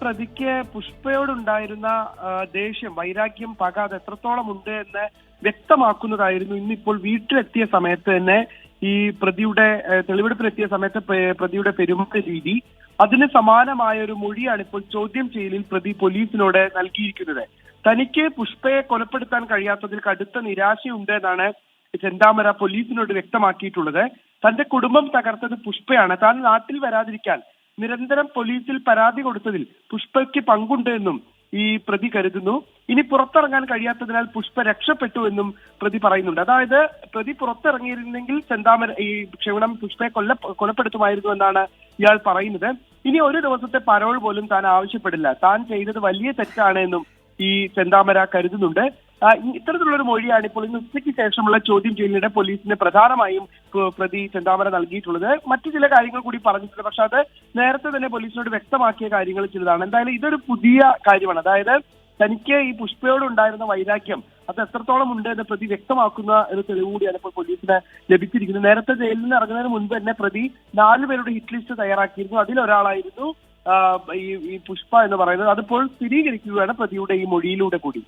പ്രതിക്ക് പുഷ്പയോടുണ്ടായിരുന്ന ദേഷ്യം, വൈരാഗ്യം, പക അത് എത്രത്തോളം ഉണ്ട് എന്ന് വ്യക്തമാക്കുന്നതായിരുന്നു ഇന്നിപ്പോൾ വീട്ടിലെത്തിയ സമയത്ത് തന്നെ ഈ പ്രതിയുടെ തെളിവെടുപ്പിലെത്തിയ സമയത്ത് പ്രതിയുടെ പെരുമാറ്റ രീതി. അതിന് സമാനമായ ഒരു മൊഴിയാണ് ഇപ്പോൾ ചോദ്യം ചെയ്യലിൽ പ്രതി പോലീസിനോട് നൽകിയിരിക്കുന്നത്. തനിക്ക് പുഷ്പയെ കൊലപ്പെടുത്താൻ കഴിയാത്തതിൽ കടുത്ത നിരാശയുണ്ട് എന്നാണ് ചെന്താമര പോലീസിനോട് വ്യക്തമാക്കിയിട്ടുള്ളത്. തന്റെ കുടുംബം തകർത്തത് പുഷ്പയാണ്. താൻ നാട്ടിൽ വരാതിരിക്കാൻ നിരന്തരം പോലീസിൽ പരാതി കൊടുത്തതിൽ പുഷ്പയ്ക്ക് പങ്കുണ്ട് എന്നും ഈ പ്രതി കരുതുന്നു. ഇനി പുറത്തിറങ്ങാൻ കഴിയാത്തതിനാൽ പുഷ്പ രക്ഷപ്പെട്ടു എന്നും പ്രതി പറയുന്നുണ്ട്. അതായത് പ്രതി പുറത്തിറങ്ങിയിരുന്നെങ്കിൽ പുഷ്പയെ കൊലപ്പെടുത്തുമായിരുന്നു എന്നാണ് ഇയാൾ പറയുന്നത്. ഇനി ഒരു ദിവസത്തെ പരോൾ പോലും താൻ ആവശ്യപ്പെടില്ല, താൻ ചെയ്തത് വലിയ തെറ്റാണ് എന്നും ഈ ചെന്താമര കരുതുന്നുണ്ട്. ഇത്തരത്തിലുള്ളൊരു മൊഴിയാണ് ഇപ്പോൾ ഇന്ന് ഉച്ചയ്ക്ക് ശേഷമുള്ള ചോദ്യം ചെയ്യലിനിടെ പോലീസിന് പ്രധാനമായും പ്രതി ചെന്താമര നൽകിയിട്ടുള്ളത്. മറ്റു ചില കാര്യങ്ങൾ കൂടി പറഞ്ഞിട്ടുണ്ട്, പക്ഷെ അത് നേരത്തെ തന്നെ പോലീസിനോട് വ്യക്തമാക്കിയ കാര്യങ്ങൾ ചിലതാണ്. എന്തായാലും ഇതൊരു പുതിയ കാര്യമാണ്. അതായത് തനിക്ക് ഈ പുഷ്പയോടുണ്ടായിരുന്ന വൈരാഗ്യം അത് എത്രത്തോളം ഉണ്ട് എന്ന് പ്രതി വ്യക്തമാക്കുന്ന ഒരു തെളിവ് കൂടിയാണ് ഇപ്പോൾ പോലീസിന് ലഭിച്ചിരിക്കുന്നത്. നേരത്തെ ജയിലിൽ നിന്ന് ഇറങ്ങുന്നതിന് മുൻപ് തന്നെ പ്രതി 4 പേരുടെ ഹിറ്റ് ലിസ്റ്റ് തയ്യാറാക്കിയിരുന്നു. അതിലൊരാളായിരുന്നു ഈ പുഷ്പ എന്ന് പറയുന്നത്. അതിപ്പോൾ സ്ഥിരീകരിക്കുകയാണ് പ്രതിയുടെ ഈ മൊഴിയിലൂടെ കൂടി.